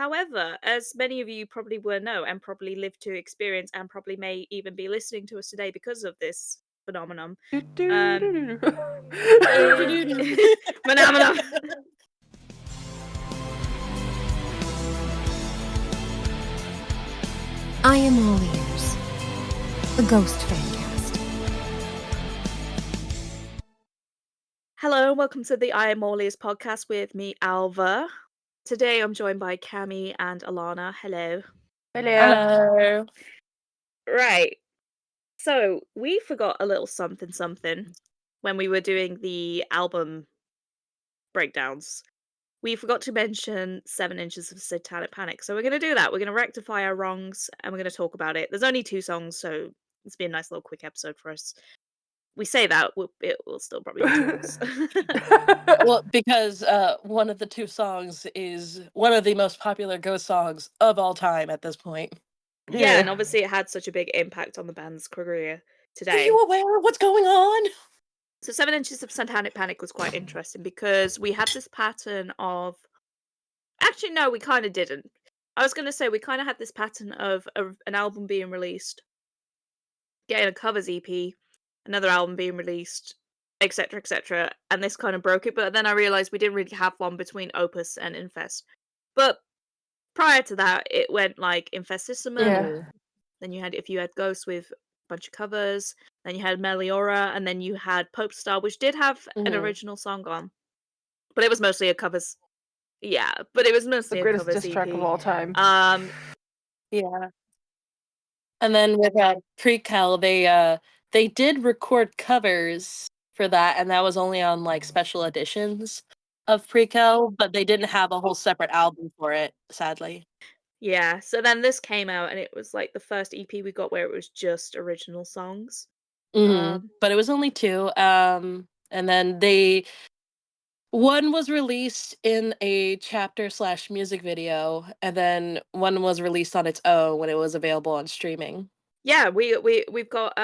However, as many of you probably will know and probably live to experience and probably may even be listening to us today because of this phenomenon, um, is phenomenon. I am all ears. The Ghost Fancast. Hello, and welcome to the I Am All Ears podcast with me, Alva. Today I'm joined by Cami and Alana. Hello. Hello. Right. So we forgot a little something when we were doing the album breakdowns. We forgot to mention 7 Inches of Satanic Panic. So we're going to do that. We're going to rectify our wrongs and we're going to talk about it. There's only 2 songs, so it's been a nice little quick episode for us. We say that, it will still probably be 2 hours. Well, because one of the 2 songs is one of the most popular ghost songs of all time at this point. Yeah, and obviously it had such a big impact on the band's career today. Are you aware of what's going on? So 7 Inches of Satanic Panic was quite interesting because we had this pattern of... Actually, no, we kind of didn't. I was going to say we kind of had this pattern of an album being released, getting a covers EP, another album being released, etc., and this kind of broke it. But then I realized we didn't really have one between Opus and Infest. But prior to that, it went like Infestissimum. Then you had If You Had Ghosts with a bunch of covers. Then you had Meliora, and then you had Pope Star, which did have an original song on, but it was mostly a covers. Yeah, but it was mostly The a greatest covers diss track of EP. all time. Yeah. And then with Prequel, they did record covers for that, and that was only on like special editions of Prequel, but they didn't have a whole separate album for it, sadly. Yeah, so then this came out, and it was like the first EP we got where it was just original songs. But it was only 2. And then one was released in a chapter/music video, and then one was released on its own when it was available on streaming. Yeah, we've got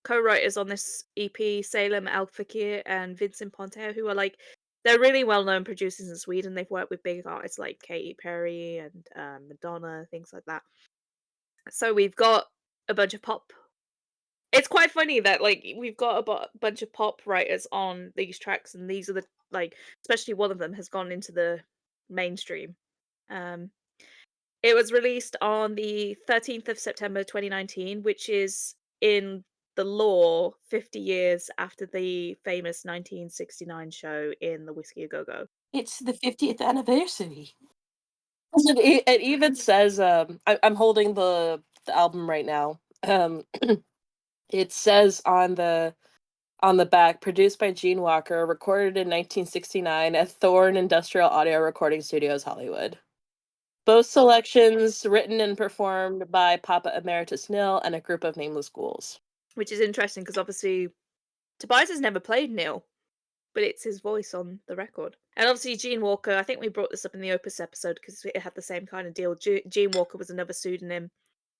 co-writers on this EP, Salem Al Fakir and Vincent Ponte, who are like, they're really well-known producers in Sweden. They've worked with big artists like Katy Perry and Madonna, things like that. So we've got a bunch of pop. It's quite funny that like we've got a bunch of pop writers on these tracks, and these are the like, especially one of them has gone into the mainstream. It was released on the 13th of September 2019, which is in the law 50 years after the famous 1969 show in the Whiskey A Go Go. It's the 50th anniversary. It even says, I'm holding the album right now. It says on the back, produced by Gene Walker, recorded in 1969 at Thorn Industrial Audio Recording Studios, Hollywood. Both selections written and performed by Papa Emeritus Nil and a group of nameless ghouls. Which is interesting because obviously Tobias has never played Neil, but it's his voice on the record. And obviously Gene Walker, I think we brought this up in the Opus episode because it had the same kind of deal. Gene Walker was another pseudonym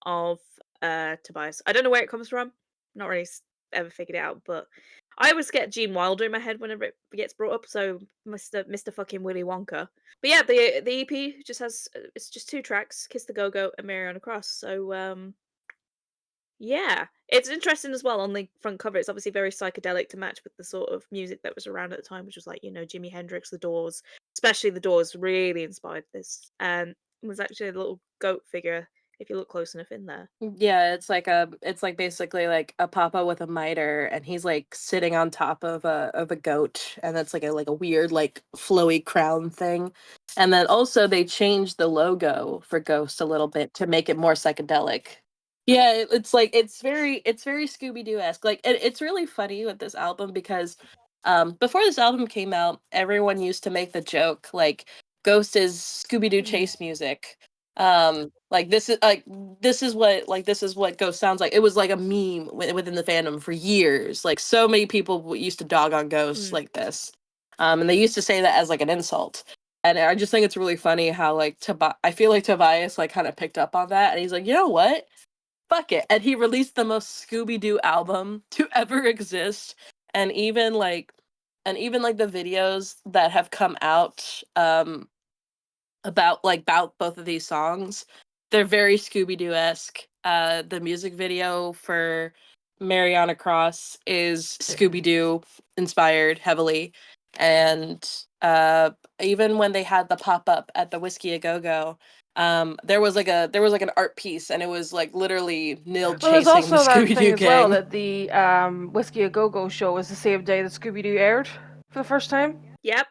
of Tobias. I don't know where it comes from. Not really ever figured it out, but I always get Gene Wilder in my head whenever it gets brought up. So Mr. fucking Willy Wonka. But yeah, the EP just has, it's just 2 tracks: Kiss the Go Go and Mary on a Cross. So yeah, it's interesting as well. On the front cover, it's obviously very psychedelic to match with the sort of music that was around at the time, which was like, Jimi Hendrix, The Doors. Especially The Doors really inspired this. There's actually a little goat figure if you look close enough in there. Yeah, it's like basically like a papa with a mitre, and he's like sitting on top of a goat, and that's like a weird like flowy crown thing. And then also they changed the logo for Ghost a little bit to make it more psychedelic. Yeah, it's very Scooby-Doo-esque. Like it's really funny with this album because before this album came out, everyone used to make the joke like Ghost is Scooby-Doo chase music. Like this is what Ghost sounds like. It was like a meme within the fandom for years. Like so many people used to dog on Ghosts like this. And they used to say that as like an insult. And I just think it's really funny how like I feel like Tobias like kind of picked up on that, and he's like, you know what? Fuck it. And he released the most Scooby-Doo album to ever exist. And even like the videos that have come out about both of these songs. They're very Scooby-Doo-esque. The music video for Mariana Cross is Scooby-Doo inspired heavily. And even when they had the pop-up at the Whiskey A Go-Go, there was like an art piece, and it was like literally Neil Well, there's chasing the also that thing Scooby-Doo as well gang. that the Whiskey A Go Go show was the same day that Scooby Doo aired for the first time. Yep.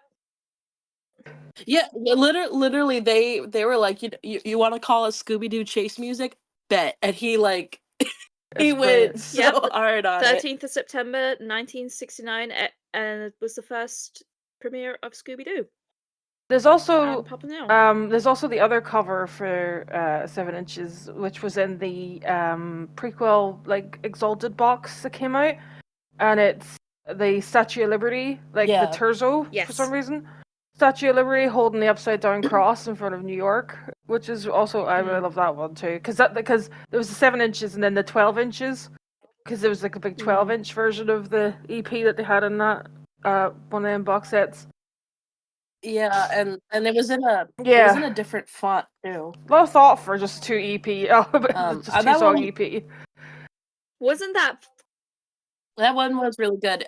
Yeah, literally, they were like, you want to call it Scooby-Doo chase music? Bet. And he like he It's went brilliant. so Yep. hard on it. 13th of September 1969, and it was the first premiere of Scooby Doo. There's also Papa Neil. there's also the other cover for 7 Inches, which was in the prequel like Exalted box that came out, and it's the Statue of Liberty, like Yeah. the Terzo for Yes. some reason. Statue of Liberty holding the upside down cross in front of New York, which is also I really love that one too, because there was the 7 Inches and then the 12 inches, because there was like a big 12-inch version of the EP that they had in that one of them box sets. Yeah, and it was in a different font too. A lot of thought for just 2 EP, just that 2 song one- EP. Wasn't that? That one was really good.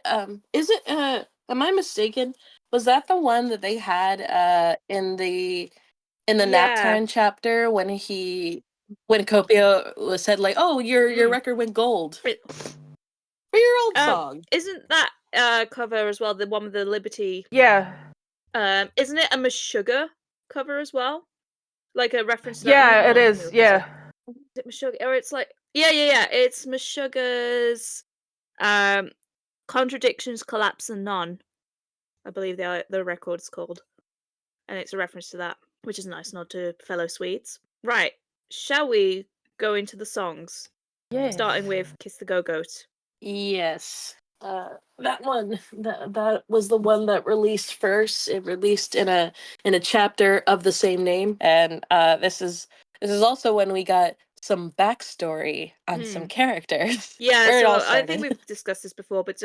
Is it? Am I mistaken? Was that the one that they had in the nap Yeah. time chapter when Copia was said like, oh, your record went gold It- for your old song? Isn't that cover as well the one with the Liberty? Yeah. Isn't it a Meshuggah cover as well? Like a reference to that? Yeah, it is. Yeah. Is it Meshuggah? Or it's like yeah. It's Meshuggah's Contradictions, Collapse, and None. I believe the record's called, and it's a reference to that, which is a nice nod to fellow Swedes. Right, shall we go into the songs? Yeah. Starting with "Kiss the Go-Goat." Yes. That one that was the one that released first. It released in a chapter of the same name, and this is also when we got some backstory on some characters. Yeah, where it all so I think started. we've discussed this before, but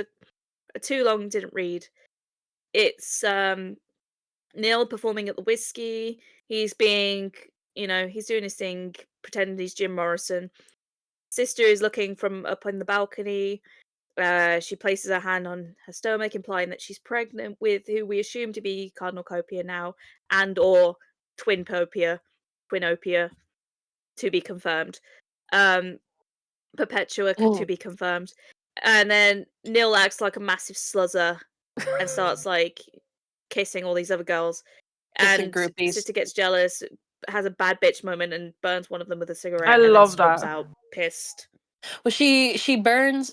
too long didn't read. It's Neil performing at the Whiskey. He's being, he's doing his thing, pretending he's Jim Morrison. Sister is looking from up on the balcony. She places her hand on her stomach, implying that she's pregnant with who we assume to be Cardinal Copia now, and or Twinopia, to be confirmed. Perpetua to be confirmed. And then Neil acts like a massive sluzzer and starts like kissing all these other girls. Kissing And groupies. Sister gets jealous, has a bad bitch moment, and burns one of them with a cigarette. I and love then storms that. out pissed. Well, she burns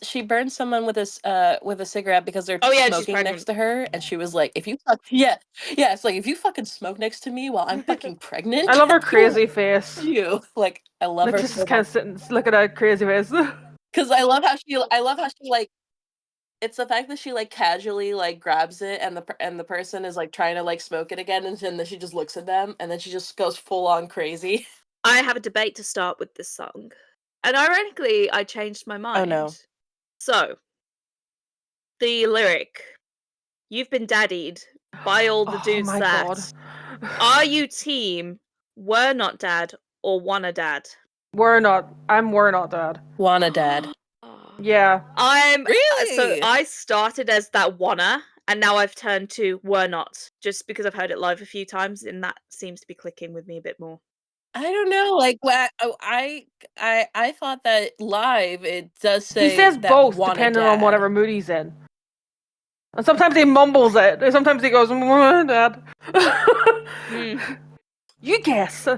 someone with a cigarette because they're Oh, yeah, she's smoking pregnant. next to her, and she was like, "If you it's like if you fucking smoke next to me while I'm fucking pregnant." I love her crazy face. You like I love Like her just so kind of sitting, look at that crazy face. because I love how she like. It's the fact that she like casually like grabs it, and the person is like trying to like smoke it again, and then she just looks at them, and then she just goes full on crazy. I have a debate to start with this song. And ironically, I changed my mind. Oh no. So, the lyric, "You've been daddied by all the dudes my that." God. Are you team "We're Not Dad" or "Wanna Dad"? We're not dad. Wanna dad. Yeah. I'm Really? So I started as that "wanna," and now I've turned to "we're not," just because I've heard it live a few times, and that seems to be clicking with me a bit more. I don't know. Like, I thought that live it does say He says that both wanna depending on dad. whatever mood he's in. And sometimes he mumbles it. And sometimes he goes, Dad. You guess.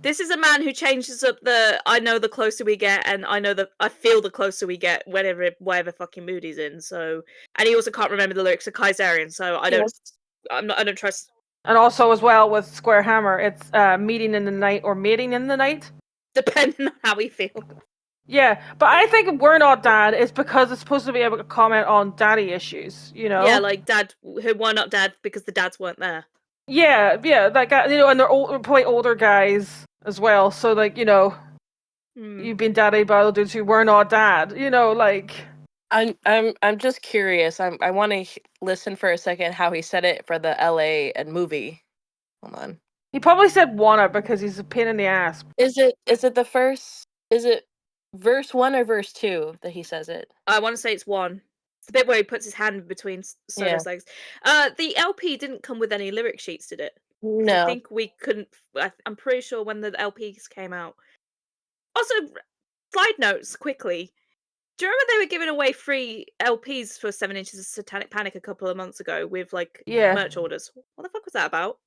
This is a man who changes up the "I know the closer we get," and I feel the closer we get whatever fucking mood he's in. So, and he also can't remember the lyrics of Kaiserian, so I don't trust. And also as well with Square Hammer, it's meeting in the night or mating in the night. Depending on how we feel. Yeah, but I think "We're Not Dad" is because it's supposed to be able to comment on daddy issues, you know? Yeah, like dad, why not dad? Because the dads weren't there. Yeah, that guy, and they're probably older guys as well. So like, you've been daddy by the dudes who were not dad. Like. I'm just curious. I want to listen for a second how he said it for the LA and movie. Hold on. He probably said wanna because he's a pain in the ass. Is it the first? Is it verse 1 or verse 2 that he says it? I want to say it's 1. It's the bit where he puts his hand between Yeah. Solo's legs. The LP didn't come with any lyric sheets, did it? 'Cause I No. think we couldn't. I'm pretty sure when the LPs came out. Also, side notes quickly. Do you remember they were giving away free LPs for 7 inches of Satanic Panic a couple of months ago with like Yeah. merch orders? What the fuck was that about?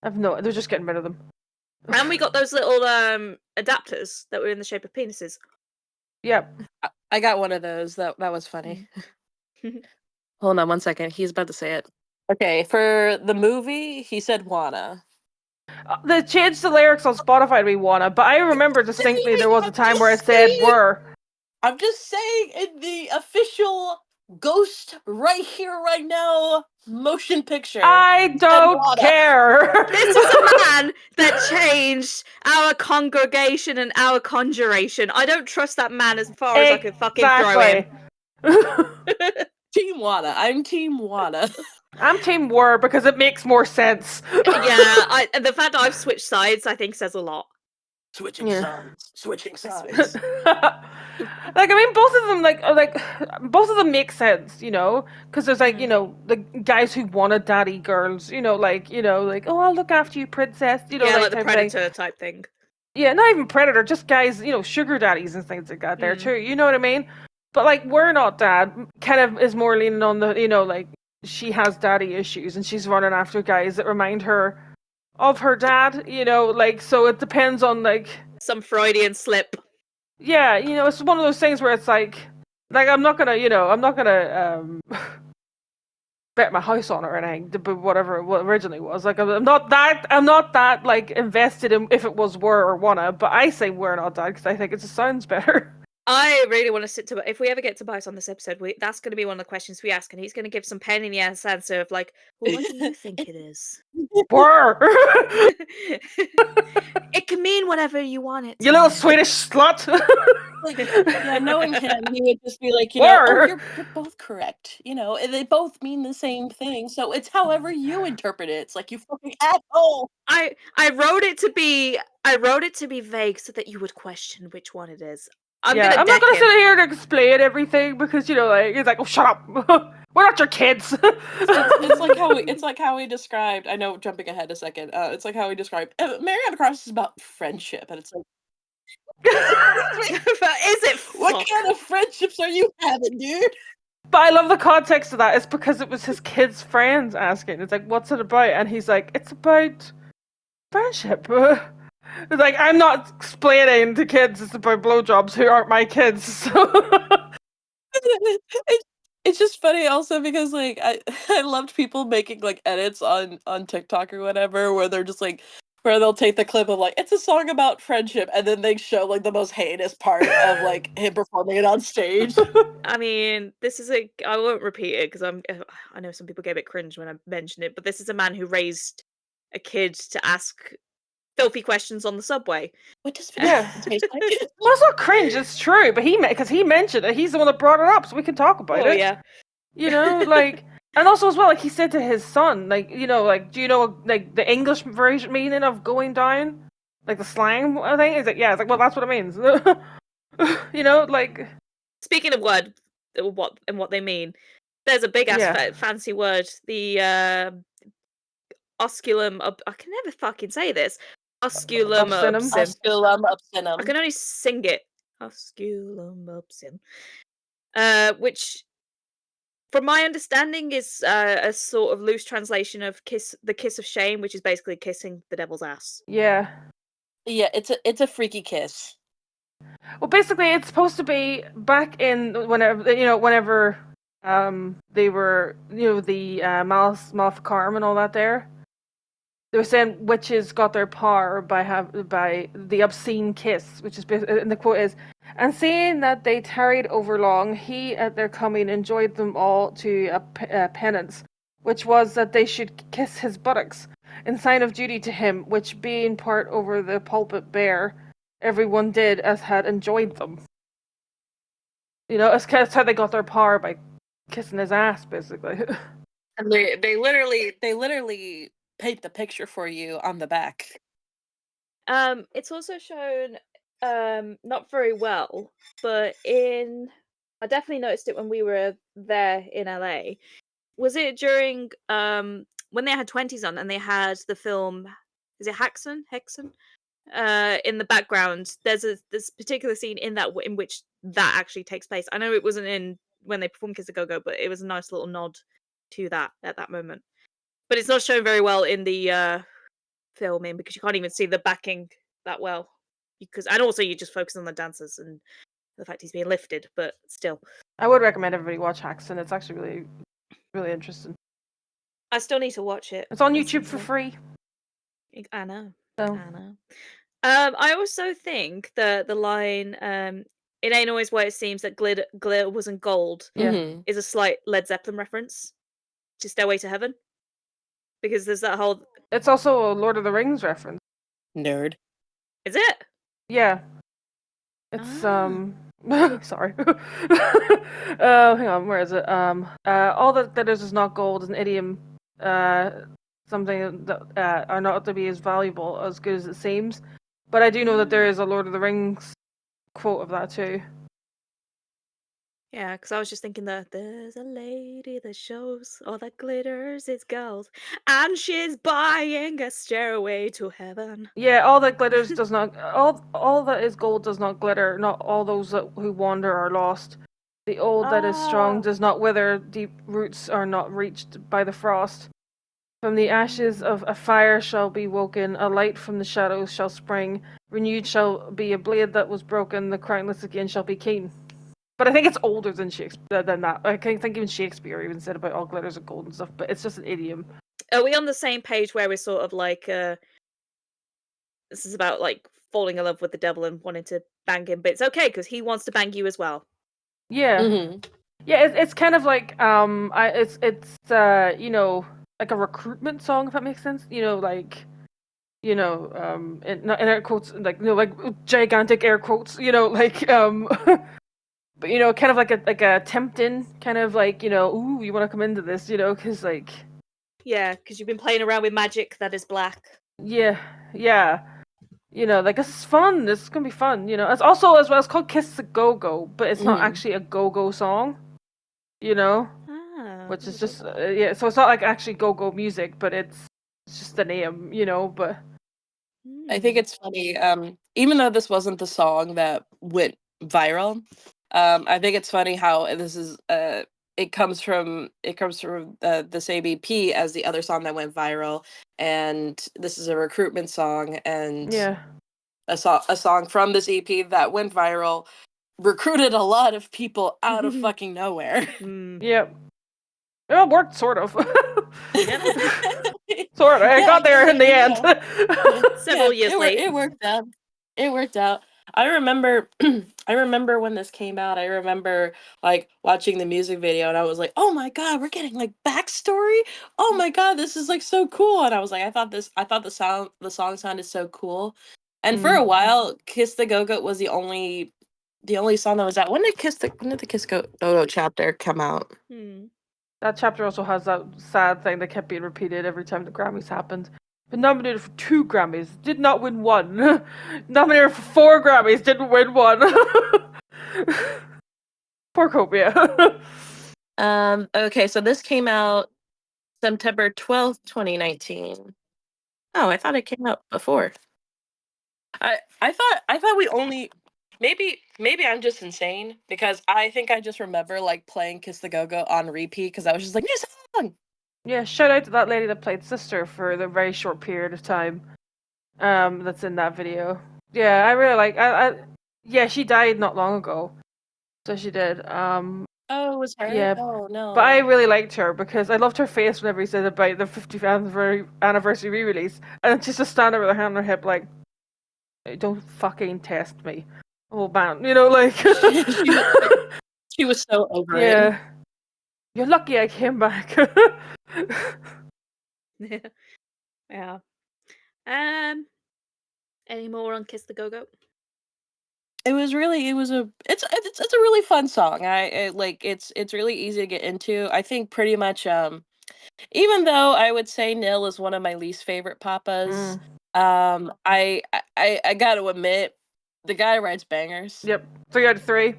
They're just getting rid of them. And we got those little adapters that were in the shape of penises. Yep. I got one of those. That was funny. Hold on 1 second. He's about to say it. Okay, for the movie, he said wanna. They changed the lyrics on Spotify to be wanna, but I remember distinctly there was a time where it said were. I'm just saying, in the official Ghost right here, right now motion picture. I don't care. This is a man that changed our congregation and our conjuration. I don't trust that man as far as I could fucking throw him. Team Wada. I'm Team Wada. I'm Team Were because it makes more sense. Yeah, the fact that I've switched sides, I think, says a lot. Switching sides. Like, I mean, both of them, both of them make sense, you know, because there's like, you know, the guys who wanted daddy girls, you know, like, oh, I'll look after you, princess, you know, yeah, like the type Predator thing. type thing. Yeah, not even Predator, just guys, you know, sugar daddies and things like that there too, you know what I mean? But like, We're Not Dad kind of is more leaning on the, you know, like, she has daddy issues and she's running after guys that remind her of her dad, you know, like, so it depends on like some Freudian slip. Yeah, you know, it's one of those things where it's like I'm not gonna bet my house on it or anything, but whatever it originally was. Like, I'm not that like invested in if it was Were or Wanna, but I say We're Not Dad because I think it just sounds better. I really want to sit to. If we ever get Tobias on this episode, that's going to be one of the questions we ask, and he's going to give some pain in the ass answer of like, well, what do you think it is? Were. It can mean whatever you want it to. You little Swedish slut. Like, yeah, knowing him, he would just be like, you know, oh, you're both correct. You know, and they both mean the same thing. So it's however you interpret it. It's like, you fucking asshole. I wrote it to be vague so that you would question which one it is. I'm not gonna sit here and explain everything because, you know, like, it's like, oh, shut up. We're not your kids. it's like how we described. I know, jumping ahead a second. It's like how we described Mariana Cross is about friendship, and it's like, is it? What kind of friendships are you having, dude? But I love the context of that. It's because it was his kids' friends asking. It's like, what's it about? And he's like, it's about friendship. It's like, I'm not explaining to kids it's about blowjobs who aren't my kids. So. It's just funny also because like I loved people making like edits on TikTok or whatever where they're just like where they'll take the clip of like it's a song about friendship and then they show like the most heinous part of like him performing it on stage. I mean, this is I won't repeat it because I know some people get a bit cringe when I mention it, but this is a man who raised a kid to ask filthy questions on the subway. What does taste like? Well, it's not cringe, it's true, but because he mentioned it, he's the one that brought it up, so we can talk about it. Yeah. You know, like, and also as well, like he said to his son, like, you know, like, do you know like the English version meaning of going down, like the slang? I think it's like, yeah, it's like, well, that's what it means. You know, like. Speaking of what they mean, there's a big ass fancy word, the osculum. I can never fucking say this. Osculum obscene. Osculum obscenum. I can only sing it. Osculum obscene. Which, from my understanding, is a sort of loose translation of the kiss of shame, which is basically kissing the devil's ass. Yeah. Yeah, it's a freaky kiss. Well, basically, it's supposed to be back in whenever they were, you know, the Maleficarum and all that there. They were saying witches got their power by the obscene kiss, which is, and the quote is, and seeing that they tarried over long, he at their coming enjoyed them all to a penance, which was that they should kiss his buttocks, in sign of duty to him, which being part over the pulpit bare, everyone did as had enjoyed them. You know, that's how they got their power, by kissing his ass, basically. And they literally paint the picture for you on the back. It's also shown not very well, but I definitely noticed it when we were there in LA. Was it during when they had 20s on and they had the film, is it Hexen? In the background. There's this particular scene in that in which that actually takes place. I know it wasn't in when they performed Kiss a Go Go, but it was a nice little nod to that at that moment. But it's not shown very well in the filming because you can't even see the backing that well. And also you just focus on the dancers and the fact he's being lifted, but still. I would recommend everybody watch Haxon. It's actually really, really interesting. I still need to watch it. It's on at YouTube some for point. free. I know. So. I know. I also think that the line "It ain't always what it seems that glitter wasn't gold" Yeah. is a slight Led Zeppelin reference to "Stairway to Heaven," because there's that whole. It's also a Lord of the Rings reference. Nerd. Is it? Yeah. It's sorry. Hang on, where is it? All that glitters is not gold is an idiom. Something that are not to be as valuable as good as it seems. But I do know that there is a Lord of the Rings quote of that too. Yeah, because I was just thinking that there's a lady that shows all that glitters is gold, and she's buying a stairway to heaven. Yeah, all that glitters does not. All that is gold does not glitter. Not all those who wander are lost. The old that is strong does not wither. Deep roots are not reached by the frost. From the ashes of a fire shall be woken, a light from the shadows shall spring. Renewed shall be a blade that was broken. The crownless again shall be keen. But I think it's older than Shakespeare than that. I think even Shakespeare even said about all glitters are gold and stuff. But it's just an idiom. Are we on the same page where we're sort of like, this is about like falling in love with the devil and wanting to bang him, but it's okay because he wants to bang you as well. Yeah, yeah. It's kind of like it's you know, like a recruitment song, if that makes sense. You know, like in air quotes, like like gigantic air quotes. You know, like but kind of like a tempting kind of like ooh, you want to come into this, because like yeah, because you've been playing around with magic that is black. Yeah. Like this is fun. This is gonna be fun. It's also as well. It's called "Kiss the Go Go," but it's not actually a go go song. Which is just yeah. So it's not like actually go go music, but it's just the name. But I think it's funny. Even though this wasn't the song that went viral, I think it's funny how this is. It comes from the same EP as the other song that went viral, and this is a recruitment song, and yeah, a song from this EP that went viral recruited a lot of people out of fucking nowhere. Yep. It worked, sort of. Sort of. I Yeah, got there in the end. Several years late. It worked out. It worked out. I remember when this came out. I remember like watching the music video and I was like, "Oh my god, we're getting like backstory. Oh my god, this is like so cool." And I was like, I thought the song sounded so cool. And for a while, Kiss the Go-Go was the only song that was out. When did the Kiss Go-Go chapter come out? That chapter also has that sad thing that kept being repeated every time the Grammys happened. Been nominated for 2 Grammys, did not win 1. Nominated for 4 Grammys, didn't win 1. Poor Copia. Okay, so this came out September 12th, 2019. Oh, I thought it came out before. I thought we only maybe I'm just insane because I think I just remember like playing Kiss the Go-Go on repeat because I was just like, new song. Yeah, shout out to that lady that played Sister for the very short period of time. That's in that video. Yeah, I really like. Yeah, she died not long ago, so she did. Oh, it was her. Yeah. Oh no. But I really liked her because I loved her face whenever he said about the 50th anniversary re-release, and she's just standing with her hand on her hip like, "Don't fucking test me, oh man," like. She was so over it. Yeah. You're lucky I came back. Yeah. Any more on Kiss the Go-Go? It's a really fun song. It's really easy to get into. I think pretty much Even though I would say Nil is one of my least favorite papas, I got to admit, the guy writes bangers. Yep. 3 out of 3.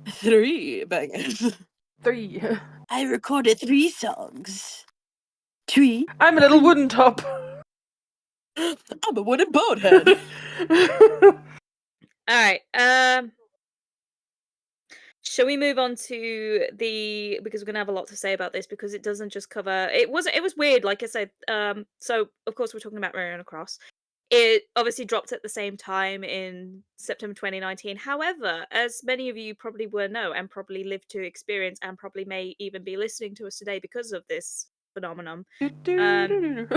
3 bangers. 3. I recorded 3 songs. 3. I'm a little wooden top. I'm a wooden boathead. All right. Shall we move on to because we're gonna have a lot to say about this because it doesn't just cover. It was weird, like I said. So of course we're talking about Mariana Cross. It obviously dropped at the same time in September 2019. However, as many of you probably will know and probably lived to experience and probably may even be listening to us today because of this phenomenon. Phenomenon.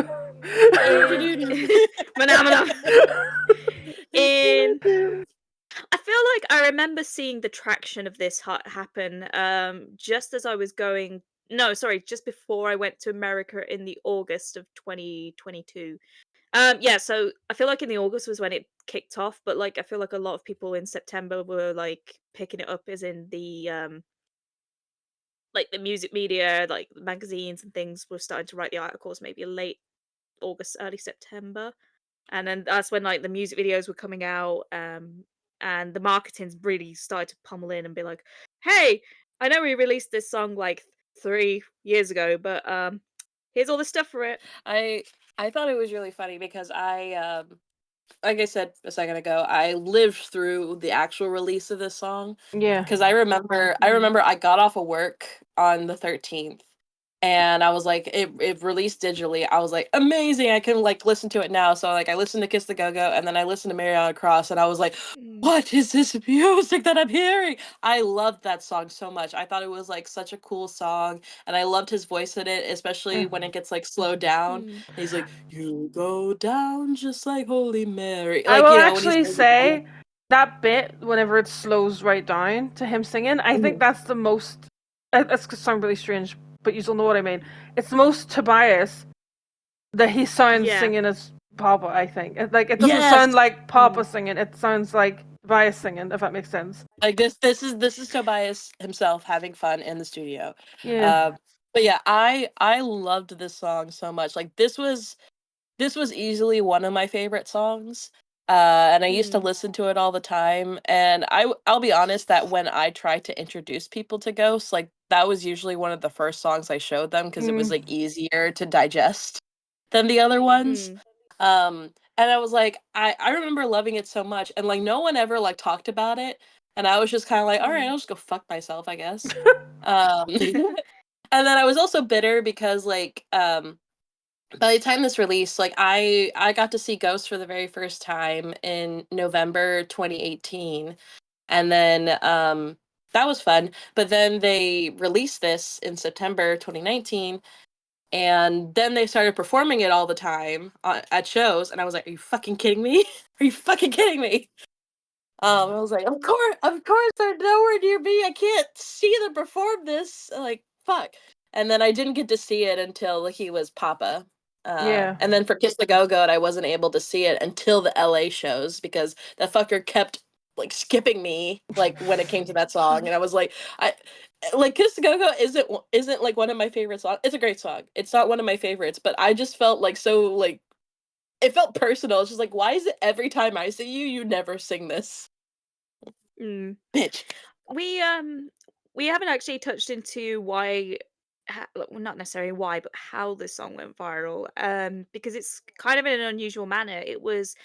I feel like I remember seeing the traction of this happen just as I was going. No, sorry, just before I went to America in the August of 2022. Yeah, so I feel like in the August was when it kicked off, but like I feel like a lot of people in September were like picking it up as in the like the music media, like the magazines and things were starting to write the articles maybe late August, early September. And then that's when like the music videos were coming out, and the marketing's really started to pummel in and be like, "Hey, I know we released this song like 3 years ago, but here's all the stuff for it." I thought it was really funny because like I said a second ago, I lived through the actual release of this song Yeah. because I remember I got off of work on the 13th and I was like it released digitally. I was like, amazing, I can like listen to it now. So like I listened to Kiss the Go-Go and then I listened to Mariana Cross and I was like, what is this music that I'm hearing? I loved that song so much. I thought it was like such a cool song and I loved his voice in it, especially when it gets like slowed down. And he's like, you go down just like Holy Mary. I Like, will you know, when he's actually say that bit whenever it slows right down to him singing, I think that's the most. That's gonna sound really strange, but you'll know what I mean. It's the most Tobias that he sounds Yeah. singing as Papa. I think it doesn't Yes! sound like Papa singing. It sounds like Tobias singing, if that makes sense. Like this is Tobias himself having fun in the studio. Yeah. But yeah, I loved this song so much. Like this was easily one of my favorite songs. And I used to listen to it all the time. And I'll be honest that when I tried to introduce people to Ghosts, like that was usually one of the first songs I showed them because it was like easier to digest than the other ones. And I was like, I remember loving it so much, and like no one ever like talked about it, and I was just kind of like, all right, I'll just go fuck myself, I guess. And then I was also bitter because like by the time this released, like I got to see Ghost for the very first time in November 2018, and then that was fun. But then they released this in September 2019. And then they started performing it all the time at shows, and I was like, "Are you fucking kidding me? Are you fucking kidding me?" I was like, of course, they're nowhere near me. I can't see them perform this. Like, fuck. And then I didn't get to see it until he was Papa. Yeah. And then for Kiss the Go-Go, I wasn't able to see it until the LA shows because that fucker kept like skipping me like when it came to that song, and I was like, I like Kiss the Go-Go isn't like one of my favorite songs. It's a great song. It's not one of my favorites, but I just felt like so like it felt personal. It's just like, why is it every time I see you, you never sing this? Bitch. We haven't actually touched into why, well, not necessarily why, but how this song went viral. Because it's kind of in an unusual manner. It was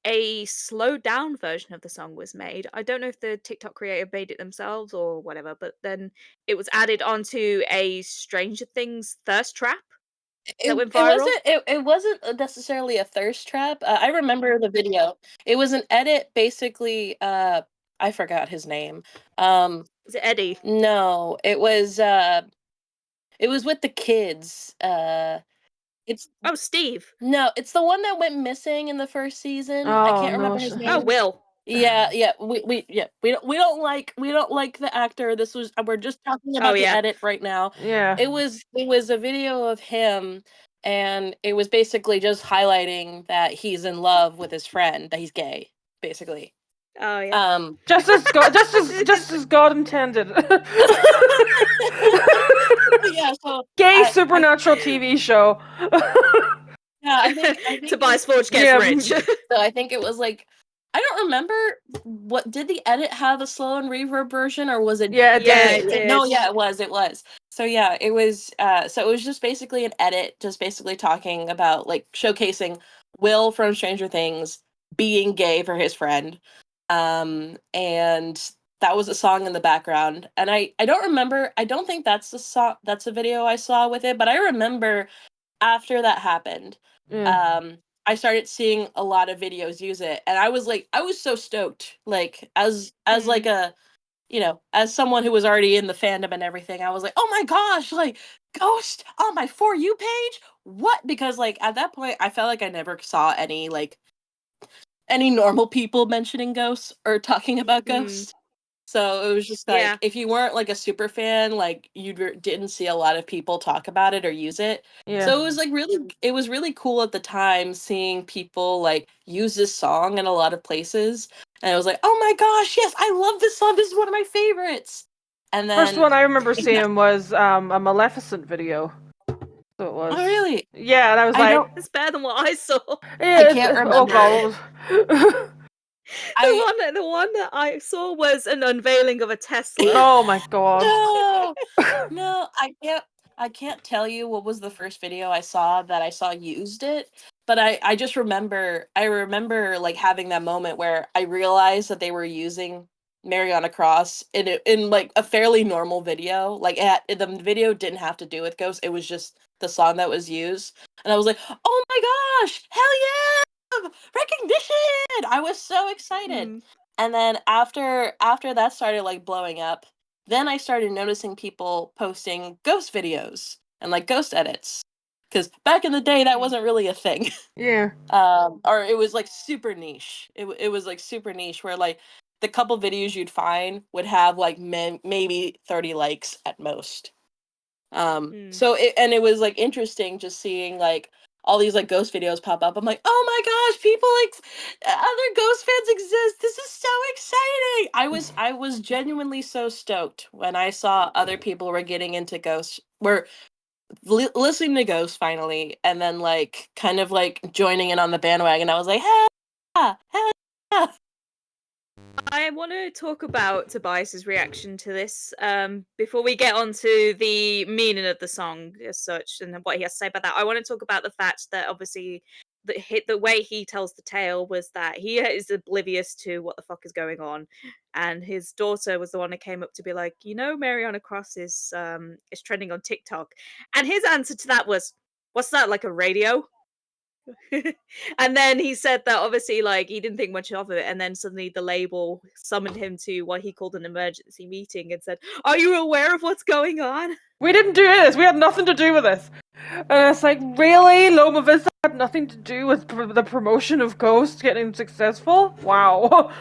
a slowed down version of the song was made. I don't know if the TikTok creator made it themselves or whatever, but then it was added onto a Stranger Things thirst trap that went viral. It wasn't necessarily a thirst trap. I remember the video. It was an edit, basically. I forgot his name. Is it Eddie? No, it was with the kids. It's Oh, Steve. no, it's the one that went missing in the first season. I Oh can't remember no. his name. Oh, Will. Yeah. We don't like the actor. This was we're just talking about the yeah. edit right now. Yeah. It was a video of him, and it was basically just highlighting that he's in love with his friend, that he's gay, basically. Oh yeah. Just as God intended. Yeah, so Gay I supernatural TV show. yeah, I think Tobias Forge gets Yeah, rich. so I think it was like I don't remember what did the edit have a slow and reverb version or was it Yeah, it Yeah, did. it no, did. yeah, it was. So yeah, it was so it was just basically an edit, just basically talking about like showcasing Will from Stranger Things being gay for his friend. And that was a song in the background. And I don't remember, I don't think that's the song that's a video I saw with it, but I remember after that happened, Yeah. I started seeing a lot of videos use it, and I was so stoked. Like as like a as someone who was already in the fandom and everything, I was like, oh my gosh, like Ghost on my For You page? What? Because like at that point, I felt like I never saw any normal people mentioning ghosts or talking about ghosts. So it was just like Yeah. if you weren't like a super fan, like didn't see a lot of people talk about it or use it. Yeah. So it was like it was really cool at the time seeing people like use this song in a lot of places. And I was like, oh my gosh, yes, I love this song. This is one of my favorites. And First then one I remember yeah, seeing was a Maleficent video. So it was. oh really? Yeah, and I was I like, don't It's better than what I saw. I can't oh remember. god. I The one that I saw was an unveiling of a Tesla. Oh my god. no. No, I can't tell you what was the first video I saw that I saw used it, but I just remember I remember like having that moment where I realized that they were using Mariana Cross in like a fairly normal video. Like the video didn't have to do with ghosts. It was just the song that was used. And I was like, "Oh my gosh, hell yeah! Recognition!" I was so excited. Mm. And then after that started like blowing up, then I started noticing people posting ghost videos and like ghost edits. Because back in the day, that wasn't really a thing. Yeah. Or it was like super niche. It was like super niche where like the couple videos you'd find would have like maybe 30 likes at most. Mm. So it was like interesting just seeing like all these like ghost videos pop up. I'm like, oh my gosh, people like other ghost fans exist. This is so exciting. I was genuinely so stoked when I saw other people were getting into ghosts, were listening to ghosts finally, and then like kind of like joining in on the bandwagon. I was like, hell yeah, hell yeah. I want to talk about Tobias's reaction to this before we get on to the meaning of the song as such and what he has to say about that. I want to talk about the fact that obviously the way he tells the tale was that he is oblivious to what the fuck is going on, and his daughter was the one that came up to be like, Mariana Cross is trending on TikTok, and his answer to that was, "What's that, like a radio?" And then he said that obviously, like, he didn't think much of it, and then suddenly the label summoned him to what he called an emergency meeting and said, "Are you aware of what's going on?" We didn't do this. We had nothing to do with this. And it's like, really? Loma Vista had nothing to do with the promotion of Ghost getting successful? Wow.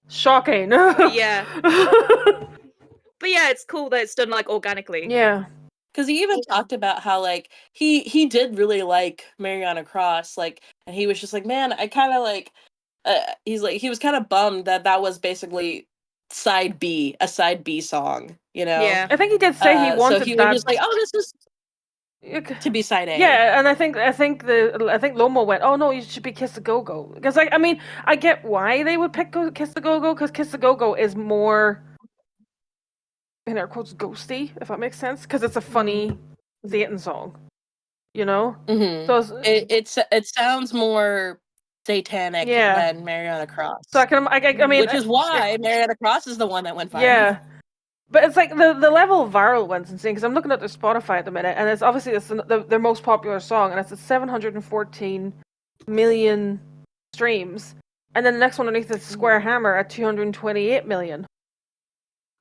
Shocking. But yeah, it's cool that it's done like organically. Yeah. Because he even talked about how like he did really like Mariana Cross, like, and he was just like, man, I kind of like, he's like he was kind of bummed that that was basically a side B song, you know. Yeah. I think he did say he So wanted he was that just like, oh, this is to be side A. Yeah, and I think Lomo went, oh no, you should be Kiss the Go Go, because I mean I get why they would pick Kiss the Go Go, because Kiss the Go Go is more, in air quotes, ghosty, if that makes sense, because it's a funny Satan song, you know. Mm-hmm. So It sounds more satanic yeah. than Mariana Cross. So I mean, which is why Mariana Cross is the one that went viral. yeah. But it's like the level of viral went insane, because I'm looking at their Spotify at the minute, and it's obviously their most popular song, and it's at 714 million streams, and then the next one underneath is Square Hammer at 228 million.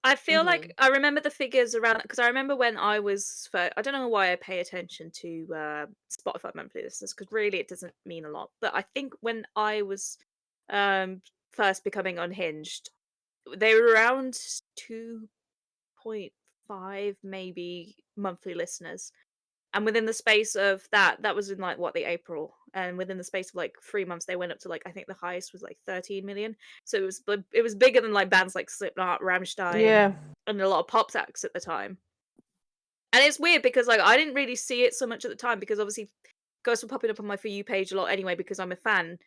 I feel like I remember the figures around, because I remember when I was I don't know why I pay attention to Spotify monthly listeners, because really it doesn't mean a lot. But I think when I was first becoming unhinged, they were around 2.5 maybe monthly listeners. And within the space of that was in like the April, and within the space of like 3 months, they went up to like I think the highest was like 13 million. So it was bigger than like bands like Slipknot, Rammstein, Yeah. and a lot of pop acts at the time. And it's weird because like I didn't really see it so much at the time because obviously Ghosts were popping up on my For You page a lot anyway because I'm a fan.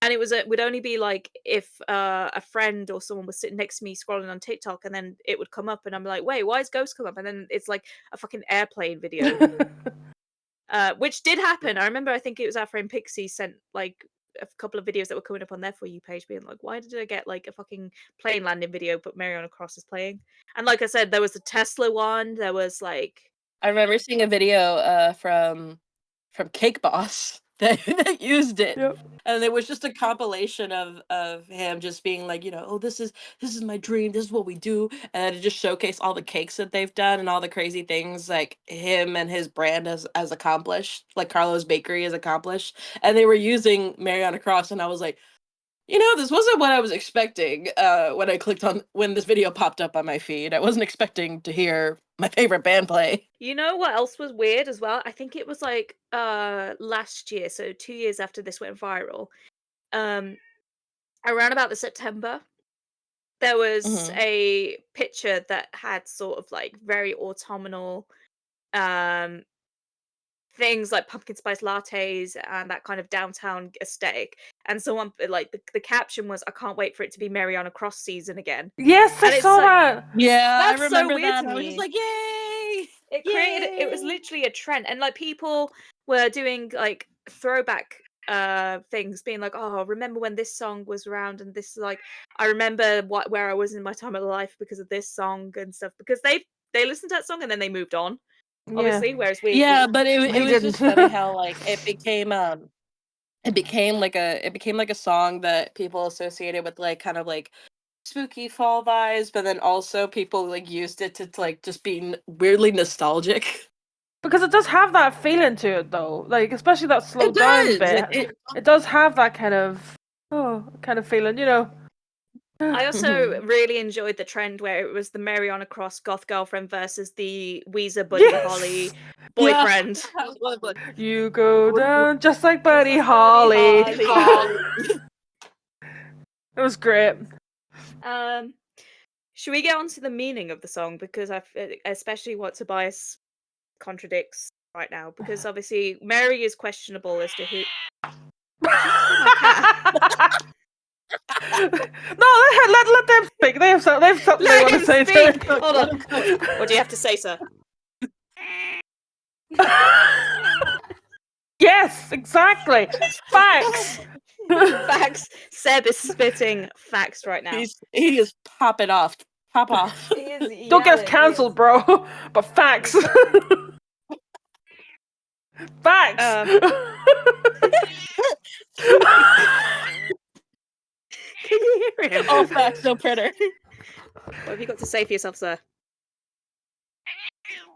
And it would only be like if a friend or someone was sitting next to me scrolling on TikTok, and then it would come up, and I'm like, wait, why is Ghost come up? And then it's like a fucking airplane video, which did happen. I remember, I think it was our friend Pixie sent like a couple of videos that were coming up on their For You page being like, why did I get like a fucking plane landing video but Mariana Cross is playing? And like I said, there was the Tesla one, there was like I remember seeing a video from Cake Boss that used it. Yep. And it was just a compilation of him just being like, oh, this is my dream, this is what we do. And it just showcased all the cakes that they've done and all the crazy things like him and his brand as accomplished, like Carlo's Bakery has accomplished. And they were using Mariana Cross, and I was like, this wasn't what I was expecting when this video popped up on my feed. I wasn't expecting to hear my favorite band play. You know what else was weird as well? I think it was like last year, so 2 years after this went viral. Around about the September, there was a picture that had sort of like very autumnal things like pumpkin spice lattes and that kind of downtown aesthetic. And someone like the caption was, "I can't wait for it to be Mariana Cross season again." Yes, I And it's saw like, that. Yeah, I that's so remember weird that. to I was me. just like, yay! It was literally a trend, and like people were doing like throwback things, being like, oh, remember when this song was around, and this like I remember where I was in my time of life because of this song and stuff, because they listened to that song and then they moved on, obviously, whereas Yeah, but it We was just didn't. funny how like it became like a song that people associated with like kind of like spooky fall vibes, but then also people like used it to like just being weirdly nostalgic. Because it does have that feeling to it, though. Like, especially that slowed down bit. It does have that kind of feeling, I also really enjoyed the trend where it was the Mariana Cross goth girlfriend versus the Weezer Buddy Holly boyfriend. Yeah. You go down just like Buddy Holly. It was great. Should we get on to the meaning of the song? Because especially what Tobias contradicts right now, because obviously Mary is questionable as to who. No, let them speak. They have something they want to say to it. Hold on. What do you have to say, sir? Yes, exactly. Facts. Facts. Seb is spitting facts right now. He is popping off. Pop off. Don't get us cancelled, bro. But facts. Facts. Can you hear him? All facts, no printer. What have you got to say for yourself, sir?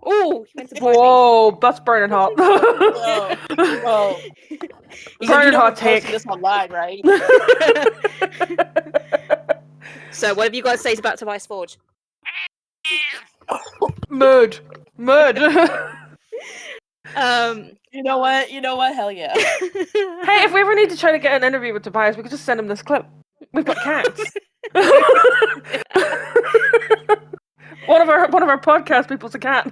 Oh, he went to bite Whoa, that's burning hot. Whoa. Burning hot take. This online, right? So, what have you got to say about Tobias Forge? Mood. You know what? Hell yeah. Hey, if we ever need to try to get an interview with Tobias, we could just send him this clip. We've got cats. One of our podcast people's a cat.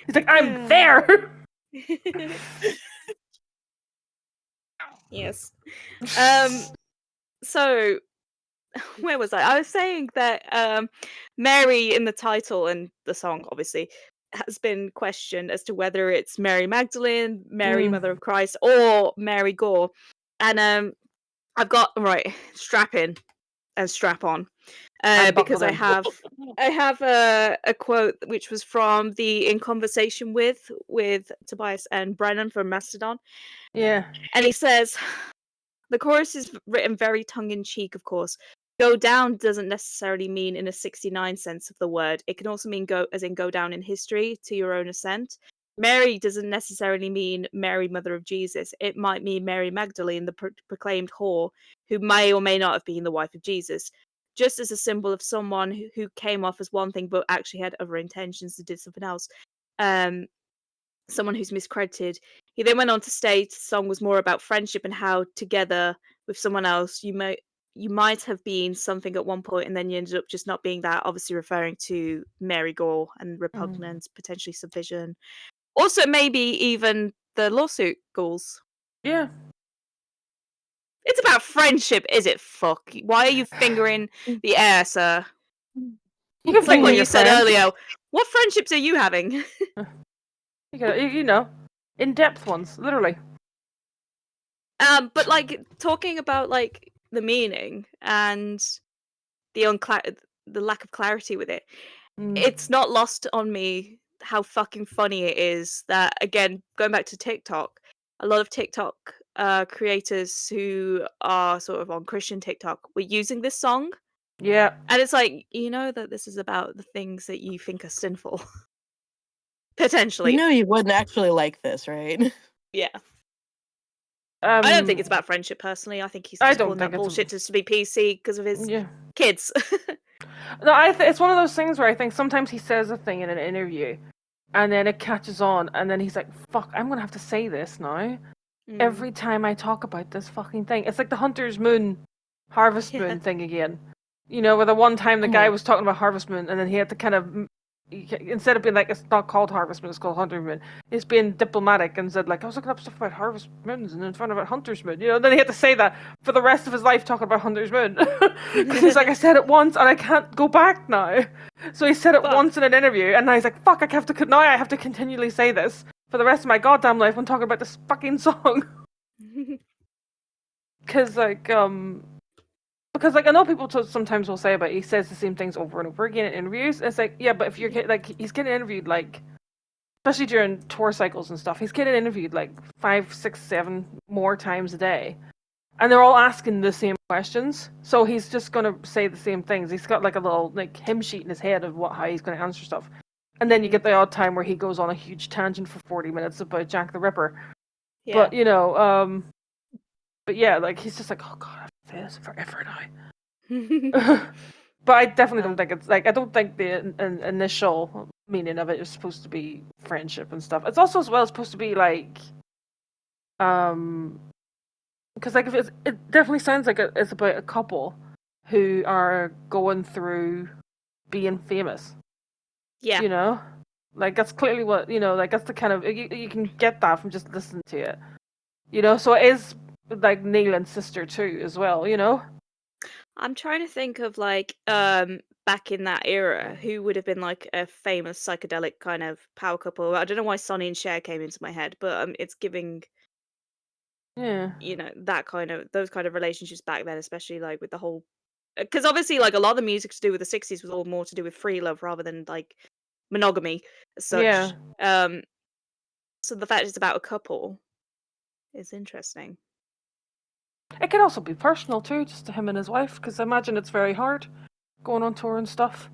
He's like, I'm there. Yes. So where was I? I was saying that Mary in the title and the song obviously has been questioned as to whether it's Mary Magdalene, Mary Mother of Christ, or Mary Gore. And I've got strap in and strap on. Because I have a quote which was from the In Conversation with Tobias and Brennan from Mastodon. Yeah. And he says, the chorus is written very tongue-in-cheek, of course. Go down doesn't necessarily mean in a 69 sense of the word. It can also mean go down in history to your own ascent. Mary doesn't necessarily mean Mary, Mother of Jesus. It might mean Mary Magdalene, the proclaimed whore, who may or may not have been the wife of Jesus. Just as a symbol of someone who came off as one thing but actually had other intentions and did something else. someone who's miscredited. He then went on to state the song was more about friendship and how together with someone else you might have been something at one point and then you ended up just not being that, obviously referring to Mary Gore and repugnance, potentially subvision. Also, maybe even the lawsuit goals. Yeah. It's about friendship, is it? Fuck. Why are you fingering the air, sir? You It's can like finger what your you said friends. earlier. What friendships are you having? You know, in-depth ones, literally. But like talking about like the meaning and the the lack of clarity with it, it's not lost on me how fucking funny it is that, again, going back to TikTok, a lot of TikTok creators who are sort of on Christian TikTok were using this song, Yeah. and it's like, you know that this is about the things that you think are sinful. Potentially. You know you wouldn't actually like this, right? Yeah. I don't think it's about friendship personally. I think he's I just don't calling that think it's bullshit just to be PC because of his Yeah. kids. No, it's one of those things where I think sometimes he says a thing in an interview, and then it catches on, and then he's like, "Fuck, I'm gonna have to say this now every time I talk about this fucking thing." It's like the Hunter's Moon, Harvest Yeah. Moon thing again. You know, where the one time the guy was talking about Harvest Moon, and then he had to kind of, instead of being like, it's not called Harvest Moon, it's called Hunter Moon, he's being diplomatic and said, like, I was looking up stuff about Harvest Moons and then found out about Hunter's Moon. You know, then he had to say that for the rest of his life talking about Hunter's Moon. Because he's like, I said it once and I can't go back now. So he said it once in an interview, and now he's like, fuck, now I have to continually say this for the rest of my goddamn life when talking about this fucking song. Because I know people sometimes will say about he says the same things over and over again in interviews. It's like, yeah, but if you're like, he's getting interviewed like, especially during tour cycles and stuff, he's getting interviewed like 5, 6, 7 more times a day, and they're all asking the same questions. So he's just gonna say the same things. He's got like a little like hymn sheet in his head of how he's gonna answer stuff, and then you get the odd time where he goes on a huge tangent for 40 minutes about Jack the Ripper. Yeah. But you know, but yeah, like he's just like, oh god, I've been this forever now. But I definitely don't think it's like, I don't think the initial meaning of it is supposed to be friendship and stuff. It's also as well supposed to be like, because like if it definitely sounds like it's about a couple who are going through being famous. Yeah. You know, like that's clearly what, you know, like that's the kind of, you can get that from just listening to it. You know, so it is like Neil and sister too as well. You know. I'm trying to think of like back in that era who would have been like a famous psychedelic kind of power couple. I don't know why Sonny and Cher came into my head, but it's giving, Yeah. you know, that kind of, those kind of relationships back then, especially like with the whole, because obviously like a lot of the music to do with the 60s was all more to do with free love rather than like monogamy as such. Yeah. So the fact it's about a couple is interesting. It can also be personal too, just to him and his wife, because I imagine it's very hard going on tour and stuff.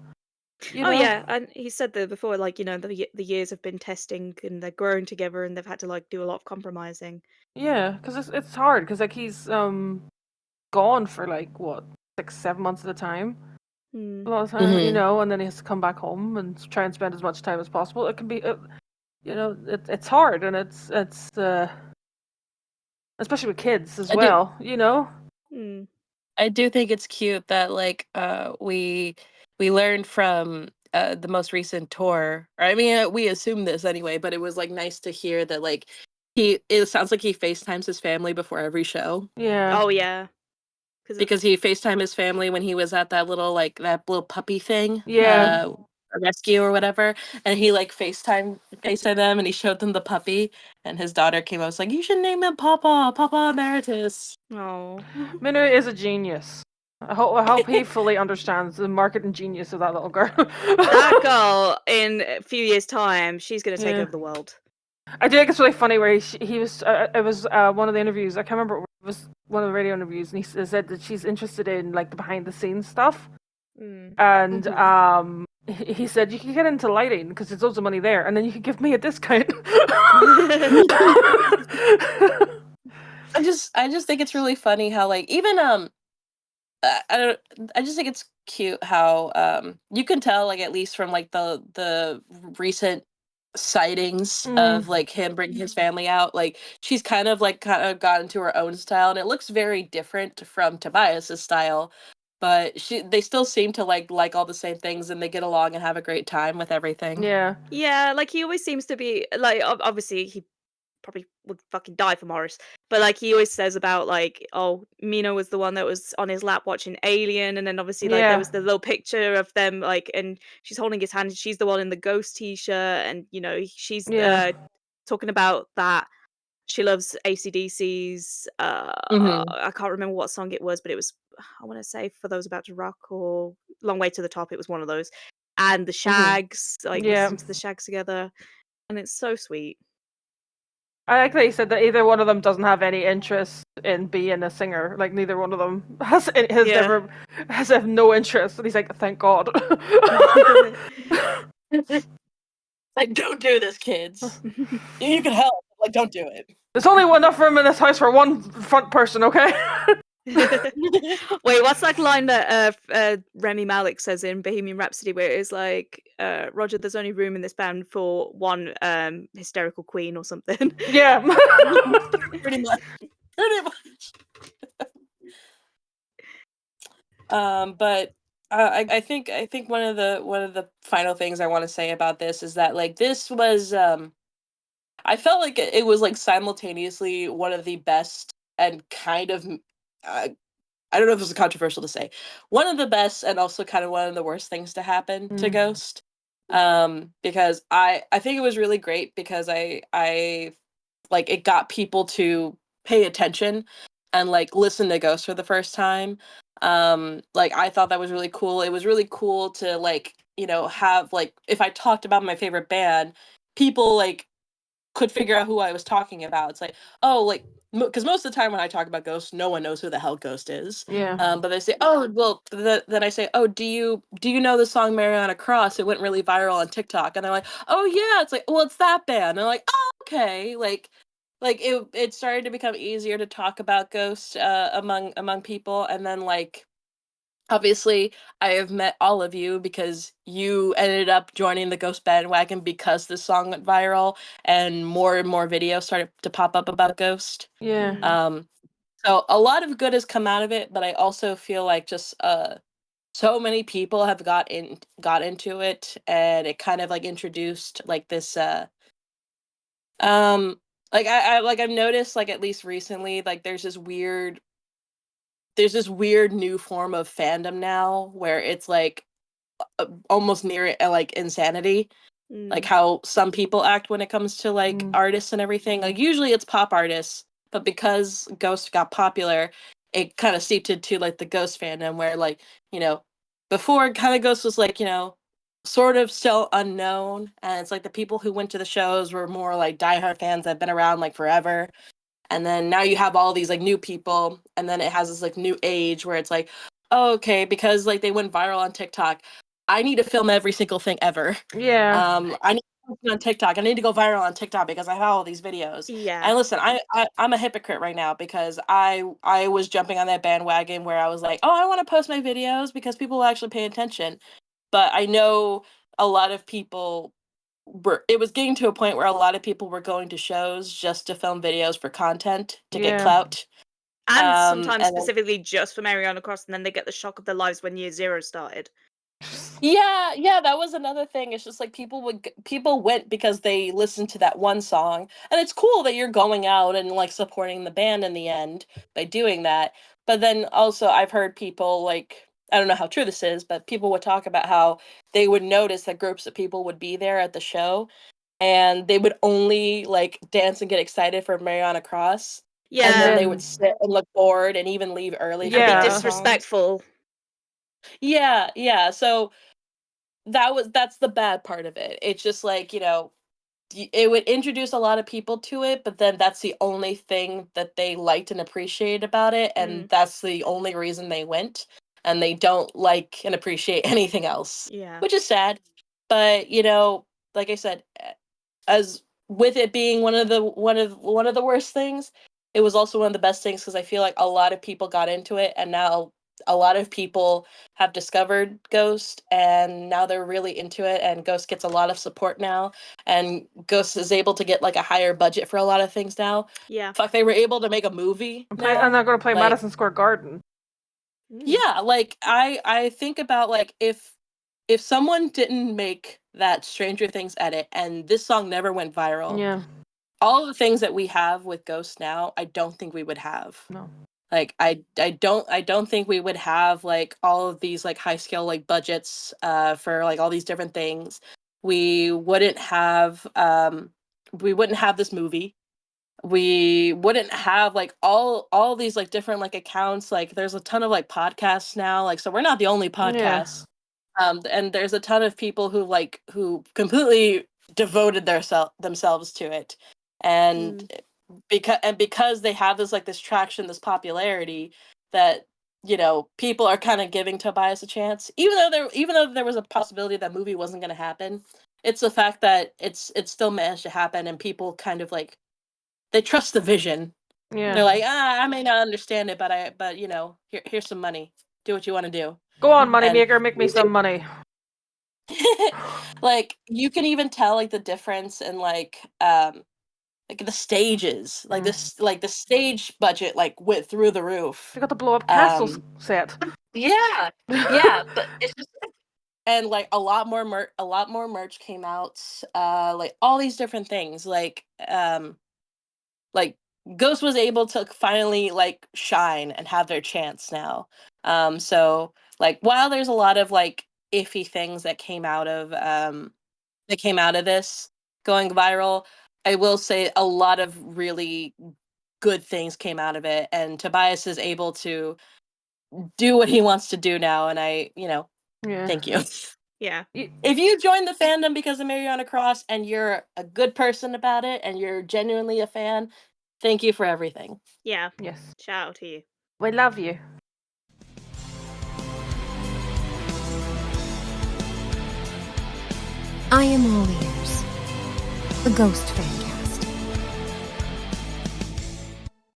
You know? Yeah, and he said that before, like, you know, the years have been testing and they're growing together and they've had to like do a lot of compromising. Yeah, because it's hard, because like he's gone for like what 6, 7 months at a time. A lot of time, you know, and then he has to come back home and try and spend as much time as possible. It can be, you know, it's hard, and it's especially with kids as well, you know. I do think it's cute that like we learned from the most recent tour. Or, I mean, we assume this anyway, but it was like nice to hear that like it sounds like he FaceTimes his family before every show. Yeah. Oh yeah. Because he FaceTimed his family when he was at that little puppy thing. Yeah. A rescue or whatever, and he like FaceTime them and he showed them the puppy, and his daughter came up and was like, you should name him Papa Emeritus. Oh. Minna is a genius. I hope he fully understands the marketing genius of that little girl. That girl, in a few years' time, she's going to take Yeah. over the world. I do think it's really funny where he was. It was one of the interviews. I can't remember. It was one of the radio interviews, and he said that she's interested in like the behind the scenes stuff. And he said you can get into lighting because there's loads of money there, and then you could give me a discount. I just think it's really funny how like even I just think it's cute how you can tell like at least from like the recent sightings of like him bringing his family out. Like she's kind of got into her own style, and it looks very different from Tobias's style. But they still seem to like all the same things, and they get along and have a great time with everything. Yeah. Yeah, like he always seems to be like obviously he probably would fucking die for Morris. But like he always says about like, oh, Mina was the one that was on his lap watching Alien, and then obviously like there was the little picture of them like, and she's holding his hand. And she's the one in the Ghost t-shirt, and you know she's talking about that. She loves AC/DC's. I can't remember what song it was, but it was I want to say For Those About to Rock or Long Way to the Top. It was one of those. And the Shags, like listening to the Shags together, and it's so sweet. I like that he said that either one of them doesn't have any interest in being a singer. Like neither one of them has no interest, and he's like, "Thank God." Like, don't do this, kids. You can help, like, don't do it. There's only enough room in this house for one front person, okay? Wait, what's that line that Remy Malik says in Bohemian Rhapsody where it is like, Roger, there's only room in this band for one hysterical queen or something? Yeah. Pretty much. But I think one of the final things I want to say about this is that like this was I felt like it was like simultaneously one of the best and kind of I don't know if this is controversial to say, one of the best and also kind of one of the worst things to happen to Ghost. Because I think it was really great because I like it got people to pay attention and like listen to Ghost for the first time. Like I thought that was really cool. It was really cool to like, you know, have like if I talked about my favorite band, people like could figure out who I was talking about. It's like, oh, like because most of the time when I talk about Ghost, no one knows who the hell Ghost is. Yeah. But they say, oh, well, then I say, oh, do you know the song Mariana Cross? It went really viral on TikTok, and they're like, oh yeah, it's like, well, it's that band. And they're like, oh, okay, like it started to become easier to talk about Ghost among people, and then like obviously, I have met all of you because you ended up joining the Ghost bandwagon because this song went viral and more videos started to pop up about Ghost. Yeah. So a lot of good has come out of it, but I also feel like just so many people have got into it, and it kind of like introduced like this like I've noticed like at least recently like there's this weird new form of fandom now where it's like almost near like insanity, like how some people act when it comes to like artists and everything. Like usually it's pop artists, but because Ghost got popular, it kind of seeped into like the Ghost fandom where like, you know, before kind of Ghost was like, you know, sort of still unknown, and it's like the people who went to the shows were more like diehard fans that have been around like forever. And then now you have all these like new people, and then it has this like new age where it's like, oh, okay, because like they went viral on TikTok, I need to film every single thing ever. Yeah. I need to post it on TikTok. I need to go viral on TikTok because I have all these videos. Yeah. And listen, I'm a hypocrite right now because I was jumping on that bandwagon where I was like, oh, I want to post my videos because people will actually pay attention. But I know a lot of people it was getting to a point where a lot of people were going to shows just to film videos for content to get clout. And sometimes and specifically just for Mariana Cross, and then they get the shock of their lives when Year Zero started. yeah, that was another thing. It's just like people went because they listened to that one song, and it's cool that you're going out and like supporting the band in the end by doing that. But then also I've heard people like, I don't know how true this is, but people would talk about how they would notice that groups of people would be there at the show, and they would only like dance and get excited for Mariana Cross. Yeah. And then they would sit and look bored and even leave early. And for be the other songs. disrespectful. Yeah. So that's the bad part of it. It's just like, you know, it would introduce a lot of people to it, but then that's the only thing that they liked and appreciated about it, and that's the only reason they went, and they don't like and appreciate anything else. Yeah. Which is sad. But, you know, like I said, as with it being one of the worst things, it was also one of the best things because I feel like a lot of people got into it, and now a lot of people have discovered Ghost, and now they're really into it, and Ghost gets a lot of support now, and Ghost is able to get like a higher budget for a lot of things now. Yeah. Fuck, they were able to make a movie And now. they're going to play like, Madison Square Garden. yeah, like I think about like if someone didn't make that Stranger Things edit and this song never went viral, Yeah. all the things that we have with Ghost now, I don't think we would have. No. Like I don't think we would have like all of these like high scale like budgets for like all these different things. We wouldn't have this movie. We wouldn't have like all these like different like accounts. Like there's a ton of like podcasts now. Like so we're not the only Yeah. podcast. And there's a ton of people who completely devoted themselves to it. And because they have this traction, this popularity that people are kind of giving Tobias a chance, even though there was a possibility that movie wasn't going to happen. It's the fact that it's still managed to happen, and people kind of like they trust the vision. Yeah. They're like, I may not understand it, but here's some money. Do what you want to do. Go on, And moneymaker, make me some money. like you can even tell like the difference in like the stages, like this, like the stage budget like went through the roof. They got the blow up castles set. Yeah, but it's just and like a lot more merch came out. Like all these different things, like Ghost was able to finally like shine and have their chance now. So like while there's a lot of like iffy things that came out of this going viral, I will say a lot of really good things came out of it, and Tobias is able to do what he wants to do now, and I thank you. Yeah. If you join the fandom because of Mariana Cross and you're a good person about it and you're genuinely a fan, thank you for everything. Yeah. Yes. Shout out to you. We love you. I am all ears. The Ghost Fandom.